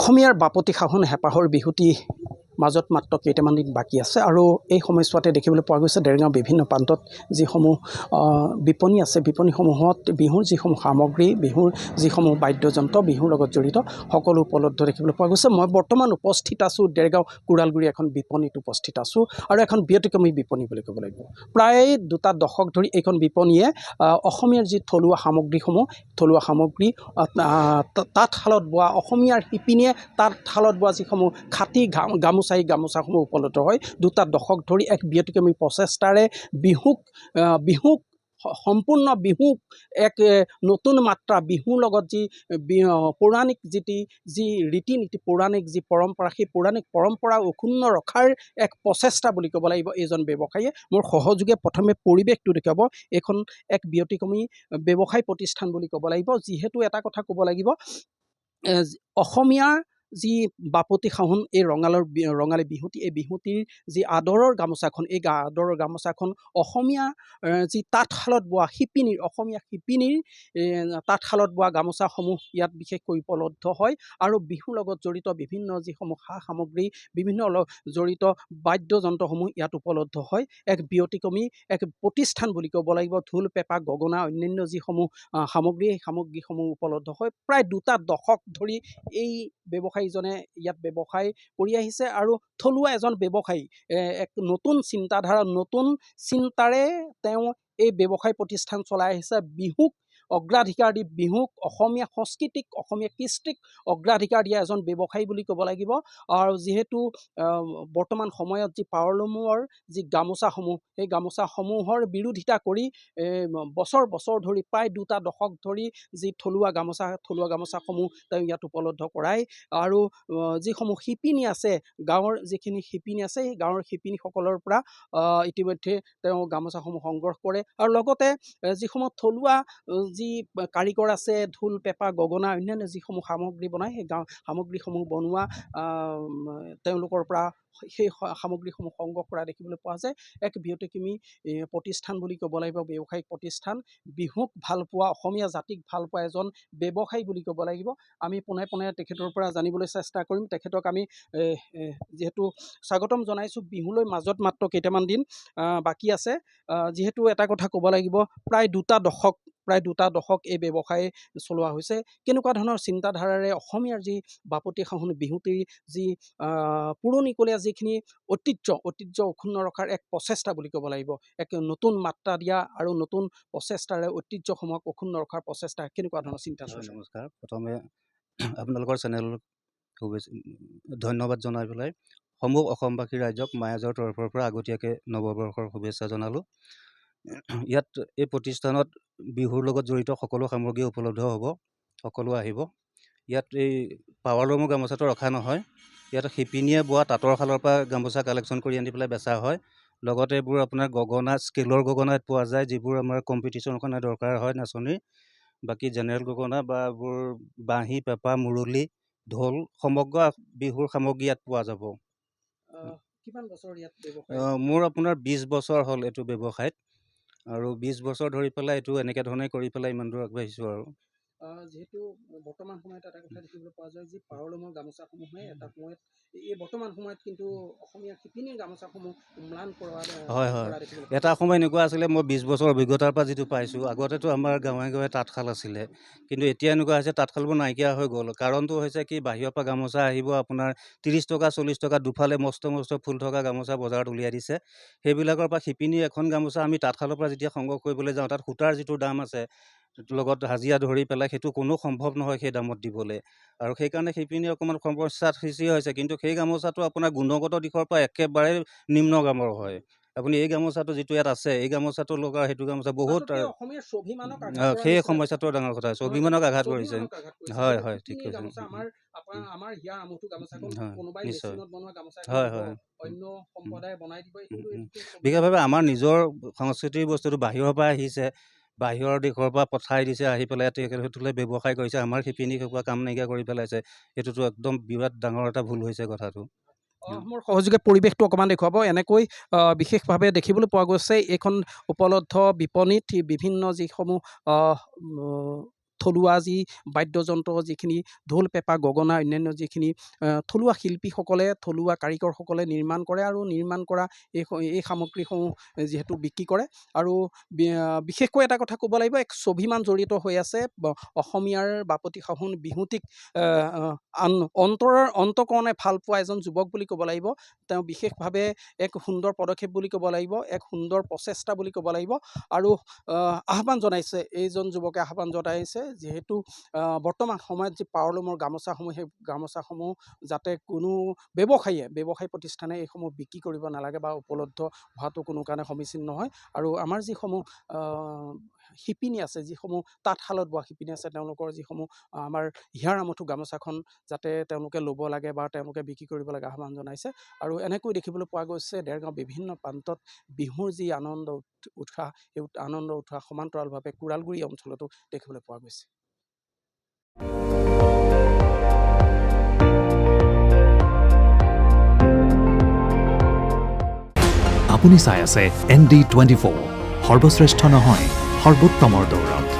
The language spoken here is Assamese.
অসমীয়াৰ বাপতি সাহোন হেঁপাহৰ বিহুটি মাজত মাত্ৰ কেইটামান দিন বাকী আছে আৰু এই সময়ছোৱাতে দেখিবলৈ পোৱা গৈছে দেৰগাঁও বিভিন্ন প্ৰান্তত যিসমূহ বিপণী আছে বিপণীসমূহত বিহুৰ যিসমূহ সামগ্ৰী বিহুৰ যিসমূহ বাদ্যযন্ত্ৰ বিহুৰ লগত জড়িত সকলো উপলব্ধ দেখিবলৈ পোৱা গৈছে। মই বৰ্তমান উপস্থিত আছোঁ দেৰগাঁও কোৰালগুৰি এখন বিপণীত উপস্থিত আছোঁ আৰু এখন ব্যতিক্ৰমী বিপণী বুলি ক'ব লাগিব। প্ৰায় দুটা দশক ধৰি এইখন বিপণীয়ে অসমীয়াৰ যি থলুৱা সামগ্ৰীসমূহ থলুৱা সামগ্ৰী তাঁতশালত বোৱা অসমীয়াৰ শিপিনীয়ে তাঁতশালত বোৱা যিসমূহ খাটি গামোচাসমূহ উপলব্ধ হয়। দুটা দশক ধৰি এক ব্যতিক্ৰমী প্ৰচেষ্টাৰে বিহুক সম্পূৰ্ণ বিহুক এক নতুন মাত্ৰা বিহুৰ লগত যি পৌৰাণিক যি ৰীতি নীতি পৌৰাণিক যি পৰম্পৰা সেই পৌৰাণিক পৰম্পৰা অক্ষুণ্ণ ৰখাৰ এক প্ৰচেষ্টা বুলি ক'ব লাগিব এইজন ব্যৱসায়ীয়ে। মোৰ সহযোগে প্ৰথমে পৰিৱেশটো দেখুৱাব। এইখন এক ব্যতিক্ৰমী ব্যৱসায় প্ৰতিষ্ঠান বুলি ক'ব লাগিব। যিহেতু এটা কথা ক'ব লাগিব অসমীয়াৰ যি বাপতি সাহোন এই ৰঙালী বিহুটি এই বিহুটিৰ যি আদৰৰ গামোচাখন এই আদৰৰ গামোচাখন অসমীয়া যি তাঁতশালত বোৱা অসমীয়া শিপিনীৰ তাঁতশালত বোৱা গামোচাসমূহ ইয়াত বিশেষকৈ উপলব্ধ হয় আৰু বিহুৰ লগত জড়িত বিভিন্ন যিসমূহ সা সামগ্ৰী বিভিন্ন জড়িত বাদ্যযন্ত্ৰসমূহ ইয়াত উপলব্ধ হয়। এক ব্যতিক্ৰমী এক প্ৰতিষ্ঠান বুলি ক'ব লাগিব। ঢোল পেঁপা গগনা অন্যান্য যিসমূহ সামগ্ৰী এই সামগ্ৰীসমূহ উপলব্ধ হয়। প্ৰায় দুটা দশক ধৰি এই ব্যৱসায়ীজনে ইয়াত ব্যৱসায় কৰি আহিছে আৰু থলুৱা এজন ব্যৱসায়ী এক নতুন চিন্তাধাৰা নতুন চিন্তাৰে তেওঁ এই ব্যৱসায় প্ৰতিষ্ঠান চলাই আহিছে। বিহুক অগ্ৰাধিকাৰ দি বিহুক অসমীয়া সংস্কৃতিক অসমীয়া কৃষ্টিক অগ্ৰাধিকাৰ দিয়া এজন ব্যৱসায়ী বুলি ক'ব লাগিব। আৰু যিহেতু বৰ্তমান সময়ত যি পাৱাৰলুমৰ যি গামোচাসমূহ সেই গামোচাসমূহৰ বিৰোধিতা কৰি বছৰ ধৰি প্ৰায় দুটা দশক ধৰি যি থলুৱা গামোচাসমূহ তেওঁ ইয়াত উপলব্ধ কৰায় আৰু যিসমূহ শিপিনী আছে গাঁৱৰ যিখিনি শিপিনী আছে সেই গাঁৱৰ শিপিনীসকলৰ পৰা ইতিমধ্যে তেওঁ গামোচাসমূহ সংগ্ৰহ কৰে আৰু লগতে যিসমূহ থলুৱা যি কাৰিকৰ আছে ঢোল পেঁপা গগনা অন্যান্য যিসমূহ সামগ্ৰী বনায় সেই সামগ্ৰীসমূহ বনোৱা তেওঁলোকৰ পৰা সেই সামগ্ৰীসমূহ সংগ্ৰহ কৰা দেখিবলৈ পোৱা যায়। এক ব্যতিক্ৰমী প্ৰতিষ্ঠান বুলি ক'ব লাগিব ব্যৱসায়িক প্ৰতিষ্ঠান। বিহুক ভাল পোৱা অসমীয়া জাতিক ভাল পোৱা এজন ব্যৱসায়ী বুলি ক'ব লাগিব। আমি পোনে তেখেতৰ পৰা জানিবলৈ চেষ্টা কৰিম। তেখেতক আমি যিহেতু স্বাগতম জনাইছোঁ। বিহুলৈ মাজত মাত্ৰ কেইটামান দিন বাকী আছে। যিহেতু এটা কথা ক'ব লাগিব প্ৰায় দুটা দশক এই ব্যৱসায় চলোৱা হৈছে। কেনেকুৱা ধৰণৰ চিন্তাধাৰাৰে অসমীয়াৰ যি বাপতি সাহোন বিহুটিৰ যি পুৰণিকলীয়া যিখিনি ঐতিহ্য অক্ষুণ্ণ ৰখাৰ এক প্ৰচেষ্টা বুলি ক'ব লাগিব। এক নতুন মাত্ৰা দিয়া আৰু নতুন প্ৰচেষ্টাৰে ঐতিহ্যসমূহক অক্ষুণ্ণ ৰখাৰ প্ৰচেষ্টা কেনেকুৱা ধৰণৰ চিন্তা চৰ্চা? নমস্কাৰ। প্ৰথমে আপোনালোকৰ চেনেল ধন্যবাদ জনাই পেলাই সমূহ অসমবাসী ৰাইজক মায়াজৰ তৰফৰ পৰা আগতীয়াকৈ নৱবৰ্ষৰ শুভেচ্ছা জনালোঁ। ইয়াত এই প্ৰতিষ্ঠানত বিহুৰ লগত জড়িত সকলো সামগ্ৰী উপলব্ধ হ'ব। সকলো আহিব। ইয়াত এই পাৱাৰলুমৰ গামোচাটো ৰখা নহয়। ইয়াত শিপিনীয়ে বোৱা তাঁতৰ শালৰ পৰা গামোচা কালেকশ্যন কৰি আনি পেলাই বেচা হয়। লগতে এইবোৰ আপোনাৰ গগনা স্কেলৰ গগনা পোৱা যায় যিবোৰ আমাৰ কম্পিটিশ্যনৰ কাৰণে দৰকাৰ হয় নাচনীৰ। বাকী জেনেৰেল গগনা বা এইবোৰ বাঁহী পেঁপা মুৰলী ঢোল সমগ্ৰ বিহুৰ সামগ্ৰী ইয়াত পোৱা যাব। কিমান বছৰ ইয়াত ব্যৱসায়? মোৰ আপোনাৰ 20 বছৰ হ'ল এইটো ব্যৱসায়ত আৰু 20 বছৰ ধৰি পেলাই এইটো এনেকৈ ধৰণে কৰি পেলাই ইমান দূৰ আগবাঢ়িছোঁ। আৰু যিহেতু বৰ্তমান সময়ত এটা কথা দেখিবলৈ পোৱা যায় যি পাৱাৰলুমৰ গামোচাসমূহে এটা সময়ত এই বৰ্তমান সময়ত কিন্তু অসমীয়া শিপিনীৰ গামোচাসমূহ ম্লান কৰা হয়। এটা সময় এনেকুৱা আছিলে মই 20 বছৰ অভিজ্ঞতাৰ পৰা যিটো পাইছোঁ। আগতেতো আমাৰ গাঁৱে তাঁতশাল আছিলে কিন্তু এতিয়া এনেকুৱা হৈছে তাঁতশালবোৰ নাইকিয়া হৈ গ'ল। কাৰণটো হৈছে কি বাহিৰৰ পৰা গামোচা আহিব আপোনাৰ 30 টকা 40 টকা দুফালে মস্ত ফুল থকা গামোচা বজাৰত উলিয়াই দিছে। সেইবিলাকৰ পৰা শিপিনী এখন গামোচা আমি তাঁতশালৰ পৰা যেতিয়া সংগ্ৰহ কৰিবলৈ যাওঁ তাত সূতাৰ যিটো দাম আছে লগত হাজিৰা ধৰি পেলাই সেইটো কোনো সম্ভৱ নহয় সেই দামত দিবলৈ। আৰু সেইকাৰণে শিপিনী অকণমান সমস্যাৰ সৃষ্টি হৈছে। কিন্তু সেই গামোচাটো আপোনাৰ গুণগত দিশৰ পৰা একেবাৰে নিম্ন গামৰ হয়। আপুনি এই গামোচাটো যিটো ইয়াত আছে এই গামোচাটো লগা সেইটো গামোচা বহুত সেই সমস্যাটো ডাঙৰ কথা হৈছে। অভিমানক আঘাত কৰিছে। হয় ঠিক কৈছে। নিশ্চয় হয়। বিশেষভাৱে আমাৰ নিজৰ সংস্কৃতিৰ বস্তুটো বাহিৰৰ পৰা আহিছে। বাহিৰৰ দেশৰ পৰা পঠাই দিছে আহি পেলাই তেখেতসকলে ব্যৱসায় কৰিছে। আমাৰ শিপিনী সেইবোৰ কাম নাইকিয়া কৰি পেলাইছে। এইটোতো একদম বিৰাট ডাঙৰ এটা ভুল হৈছে কথাটো। মোৰ সহযোগে পৰিৱেশটো অকণমান দেখুৱাব। এনেকৈ বিশেষভাৱে দেখিবলৈ পোৱা গৈছে এইখন উপলব্ধ বিপণীত বিভিন্ন যিসমূহ থলুৱা যি বাদ্যযন্ত্ৰ যিখিনি ঢোল পেঁপা গগনা অন্যান্য যিখিনি থলুৱা শিল্পীসকলে থলুৱা কাৰিকৰসকলে নিৰ্মাণ কৰে আৰু নিৰ্মাণ কৰা এই সামগ্ৰীসমূহ যিহেতু বিক্ৰী কৰে আৰু বিশেষকৈ এটা কথা ক'ব লাগিব এক স্বাভিমান জড়িত হৈ আছে অসমীয়াৰ বাপতি সাহোন বিহুটিক অন্তকৰণে ভাল পোৱা এজন যুৱক বুলি ক'ব লাগিব তেওঁ বিশেষভাৱে এক সুন্দৰ পদক্ষেপ বুলি ক'ব লাগিব এক সুন্দৰ প্ৰচেষ্টা বুলি ক'ব লাগিব আৰু আহ্বান জনাইছে এইজন যুৱকে আহ্বান জনাইছে যিহেতু বৰ্তমান সময়ত যি পাৱাৰলুমৰ গামোচাসমূহ সেই গামোচাসমূহ যাতে কোনো ব্যৱসায়ী প্ৰতিষ্ঠানে এইসমূহ বিক্ৰী কৰিব নালাগে বা উপলব্ধ হোৱাটো কোনো কাৰণে সমীচীন নহয় আৰু আমাৰ যিসমূহ শিপিনী আছে যিসমূহ তাঁতশালত বোৱা শিপিনী আছে তেওঁলোকৰ যিসমূহ আমাৰ হিয়াৰ আমঠু গামোচাখন যাতে তেওঁলোকে ল'ব লাগে বা তেওঁলোকে বিক্ৰী কৰিব লাগে আহ্বান জনাইছে আৰু এনেকৈ দেখিবলৈ পোৱা গৈছে দেৰগাঁও বিভিন্ন প্ৰান্তত বিহুৰ যি আনন্দ উৎসাহ সেই আনন্দ উৎসাহ সমান্তৰালভাৱে কোৰালগুৰি অঞ্চলতো দেখিবলৈ পোৱা গৈছে। আপুনি চাই আছে ND24 সৰ্বশ্ৰেষ্ঠ নহয় সৰ্বোত্তমৰ দৌৰত।